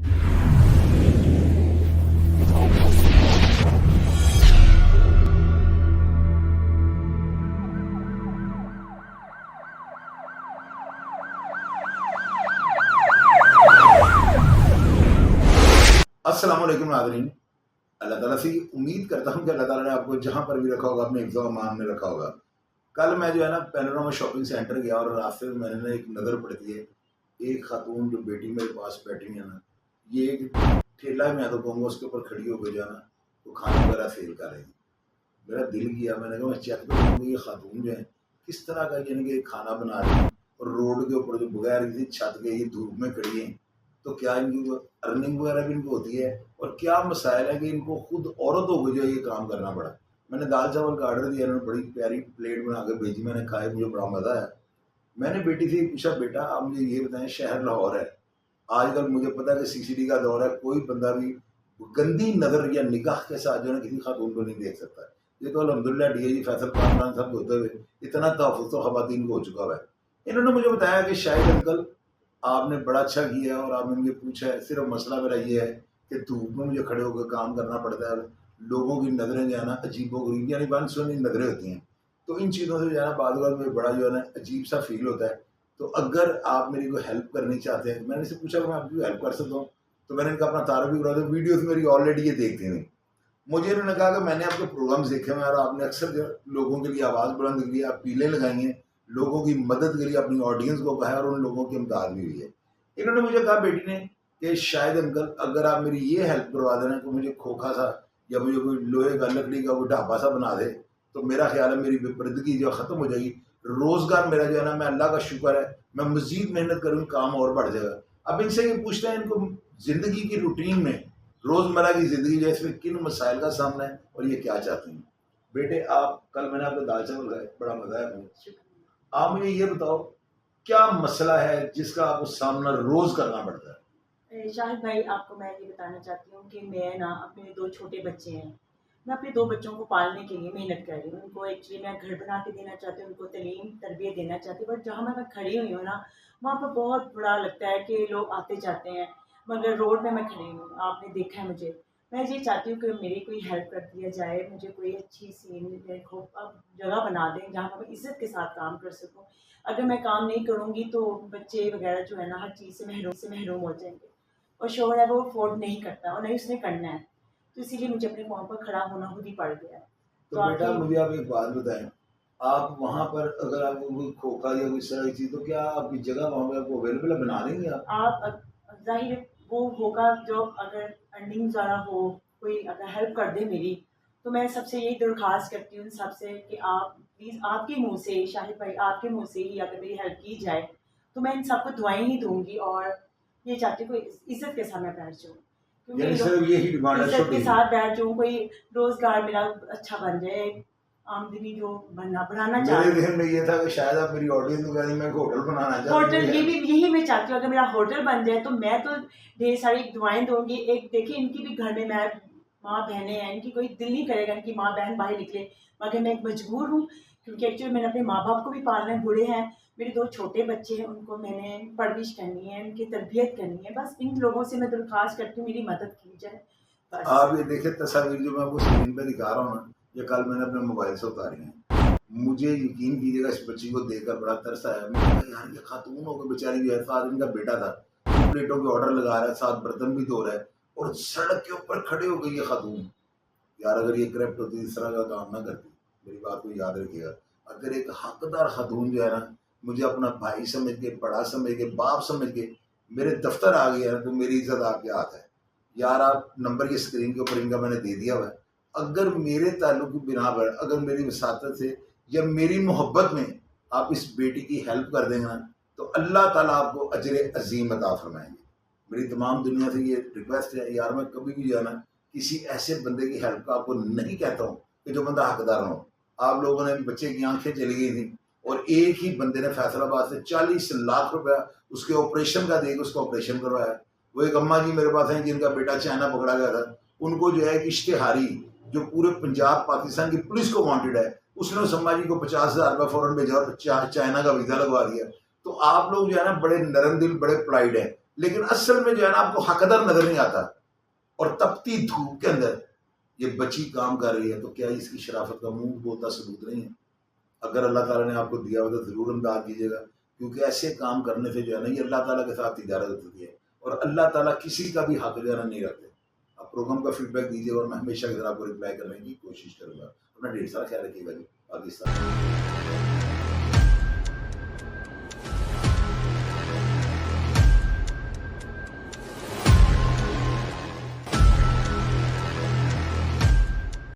अस्सलाम वालेकुम नाज़रीन। अल्लाह ताला से उम्मीद करता हूँ कि अल्लाह ताला ने आपको जहाँ पर भी रखा होगा अपने हिफ्ज़ व अमान में रखा होगा। कल मैं जो है ना पैनोरामा शॉपिंग सेंटर गया और रास्ते में मैंने ना एक नज़र पड़ती है, एक खातून जो बेटी मेरे पास बैठी है ना, ये एक ठेला मैं तो कहूँगा उसके ऊपर खड़ी हो गई जो है ना, वो खाना वगैरह सेल कर रही थी। मेरा दिल किया, मैंने कहा मैं चेक करूँ ये खातून जो है किस तरह का यानी कि खाना बना रही है और रोड के ऊपर जो बगैर किसी छत के ये धूप में खड़ी है, तो क्या इनकी अर्निंग वगैरह भी इनको होती है और क्या मसाइल है कि इनको खुद औरतों को जो है ये काम करना पड़ा। मैंने दाल चावल का आर्डर दिया, इन्होंने बड़ी प्यारी प्लेट बना के भेजी, मैंने खाया, मुझे बड़ा मज़ा आया। मैंने बेटी से पूछा, बेटा आप मुझे ये बताएं, शहर लाहौर है, आजकल मुझे पता है कि सीसीडी का दौर है, कोई बंदा भी गंदी नज़र या निगाह के साथ जो है किसी खातून को नहीं देख सकता। ये तो अल्हम्दुलिल्लाह डीआईजी फैसल खान साहब होते हुए इतना तहफ़्फ़ुज़ तो ख़वातीन को हो चुका हुआ है। इन्होंने मुझे बताया कि शायद अंकल आपने बड़ा अच्छा किया और आपने मुझे पूछा है, सिर्फ मसला मेरा ये है कि धूप में मुझे खड़े होकर काम करना पड़ता है, लोगों की नज़रें जो है ना अजीबो-गरीब यानी अनसुनी नज़रें होती हैं, तो इन चीज़ों से जो है ना बाद मुझे बड़ा जो है ना अजीब सा फील होता है। तो अगर आप मेरी कोई हेल्प करनी चाहते हैं, मैंने इनसे पूछा कि मैं आपकी हेल्प कर सकता हूँ, तो मैंने इनका अपना तारुफ भी करा था, वीडियोज़ मेरी ऑलरेडी ये देखते हैं। मुझे इन्होंने कहा कि मैंने आपके प्रोग्राम्स देखे हैं और आपने अक्सर जो लोगों के लिए आवाज़ बुलंद की है, अपीलें लगाई हैं, लोगों की मदद के लिए अपनी ऑडियंस को कहा है और उन लोगों की इमदाद भी हुई है। इन्होंने मुझे कहा बेटी ने कि शायद अंकल अगर आप मेरी ये हेल्प करवा देना कि मुझे खोखा सा या मुझे कोई लोहे का लकड़ी का कोई ढाबा सा बना दे, तो मेरा ख्याल है मेरी बेपर्दगी जो ख़त्म हो जाएगी, रोज़गार मेरा जो है ना, मैं अल्लाह का शुक्र है मैं मज़ीद मेहनत करूँ, काम और बढ़ जाएगा। अब इनसे ये पूछते हैं इनको ज़िंदगी की रूटीन में रोज़मर्रा की ज़िंदगी जो है इसमें किन मसाइल का सामना है और ये क्या चाहती हैं। बेटे आप कल मैंने आपको दाल चावल खाए, बड़ा मज़ा आया मुझे। आप मुझे ये बताओ क्या मसला है जिसका आपको सामना रोज़ करना पड़ता है? शाहिद भाई, आपको मैं ये बताना चाहती हूँ कि मैं ना अपने 2 छोटे बच्चे हैं। मैं अपने 2 बच्चों को पालने के लिए मेहनत कर रही हूँ। उनको एक्चुअली मैं घर बना के देना चाहती हूँ, उनको तालीम, तरबियत देना चाहती हूँ। बट जहाँ मैं खड़ी हुई हूँ ना, वहाँ पर बहुत बुरा लगता है कि लोग आते-जाते हैं, मगर रोड पे मैं खड़ी हूँ, आपने देखा है मुझे। मैं ये चाहती हूँ कि मेरी कोई हेल्प कर दिया जाए, मुझे कोई अच्छी सी जगह बना दें, जहाँ पर मैं इज़्ज़त के साथ काम कर सकूँ। अगर मैं काम नहीं करूँगी तो बच्चे वगैरह जो है ना, हर चीज़ से महरूम हो जाएँगे। और शोहर है वो अफ़ोर्ड नहीं करता और नहीं उसने करना है, तो इसीलिए मुझे अपने पाँव पर खड़ा होना खुद ही पड़ गया है। तो तो बेटा आपकी मुझे आप एक बात बताएं, आप वहाँ पर अगर आपको कोई खोखा या कोई इस तरह की चीज़, तो क्या आपकी जगह वहाँ पे आपको अवेलेबल है, बना देंगे आप? ज़ाहिर है वो होगा जो अगर अर्निंग ज़्यादा हो, कोई अगर हेल्प कर दे मेरी, तो मैं सबसे यही दरख्वास्त करती हूँ सबसे कि आप प्लीज़ आपके मुँह से, शाहिद भाई आपके मुँह से ही अगर मेरी हेल्प की जाए, तो मैं इन सबको दुआएँ ही दूँगी और ये चाहती हूँ कोई इज़्ज़त के साथ मैं बैठ जाऊँ। क्योंकि यानी सिर्फ यही डिमांड है इज़्ज़त छोटी के सी? साथ बैठ जाऊँ, कोई रोज़गार मेरा अच्छा बन जाए, आमदनी जो बढ़ाना चाह मेरे रही हूँ। ज़हन में ये था कि शायद आप मेरी ऑडियंस को कह रही मैं एक होटल बनाना चाहती हूँ, होटल मुझे ये भी हेल्प। यही मैं चाहती हूँ, अगर मेरा होटल बन जाए तो मैं तो ढेर सारी दुआएँ दूँगी। एक देखिए इनकी भी घर में मैं माँ-बहनें हैं, इनकी कोई दिल नहीं करेगा इनकी माँ-बहन बाहर निकले, मगर मैं एक मजबूर हूँ क्योंकि एक्चुअली मैंने अपने माँ-बाप को भी पालना है, बूढ़े हैं, मेरे 2 छोटे बच्चे हैं, उनको मैंने परवरिश करनी है, उनकी तरबियत करनी है। बस इन लोगों से मैं दरख्वास्त करती हूँ मेरी मदद की जाए, बस। आप ये देखिए तस्वीर जो मैं आपको स्क्रीन पे दिखा रहा हूँ ना, ये कल मैंने अपने मोबाइल से उतारी है। मुझे यकीन कीजिएगा इस बच्ची को देखकर बड़ा तरस आया। मैंने कहा यार ये खातून हो गई बेचारी, जो है 7 दिन का बेटा था, 2 प्लेटों के ऑर्डर लगा रहा है, 7 बर्तन भी धो रहा है और सड़क के ऊपर खड़े हो गई ये खातून। यार अगर ये करप्ट होती इस तरह का काम ना करती, मेरी बात को याद रखिएगा। अगर एक हकदार खातून जो है ना मुझे अपना भाई समझ के, बड़ा समझ के, बाप समझ के मेरे दफ्तर आ गया है, तो मेरी इज्जत आपके हाथ है। यार आप नंबर ये स्क्रीन के ऊपर इनका मैंने दे दिया हुआ है, अगर मेरे ताल्लुक की बिना पर, अगर मेरी वसातत से या मेरी मोहब्बत में आप इस बेटी की हेल्प कर देंगे ना, तो अल्लाह ताला आपको अजर अजीम अता फरमाएंगे। मेरी तमाम दुनिया से ये रिक्वेस्ट है यार, मैं कभी भी जो है ना किसी ऐसे बंदे की हेल्प का आपको नहीं कहता हूँ कि जो बंदा हकदार हो। आप लोगों ने बच्चे की आंखें चली गई थी और एक ही बंदे ने फैसलाबाद से 40 लाख रुपया उसके ऑपरेशन का दे के उसका ऑपरेशन करवाया। वो एक अम्मा जी मेरे पास हैं जिनका बेटा चाइना पकड़ा गया था, उनको जो है एक इश्तेहारी जो पूरे पंजाब पाकिस्तान की पुलिस को वांटेड है, उसने उस अम्मा जी को 50,000 रुपया फौरन भेजा और चाइना का वीज़ा लगवा दिया। तो आप लोग जो है ना बड़े नरम दिल, बड़े पोलाइट हैं, لیکن اصل میں جو ہے نا آپ کو حقدر نظر نہیں آتا، اور تپتی دھوپ کے اندر یہ بچی کام کر رہی ہے، تو کیا اس کی شرافت کا منہ بولتا ثبوت نہیں ہے؟ اگر اللہ تعالیٰ نے آپ کو دیا ہو تو ضرور امداد کیجیے گا، کیونکہ ایسے کام کرنے سے جو ہے نا یہ اللہ تعالیٰ کے ساتھ تجارت ہوتی ہے، اور اللہ تعالیٰ کسی کا بھی حق جو ہے نا نہیں رکھتے۔ آپ پروگرام کا فیڈ بیک دیجیے، اور میں ہمیشہ کی طرح آپ کو رپلائی کرنے کی کوشش کروں گا۔ اپنا ڈھیر سارا خیال رکھیے گا جی۔ پاکستان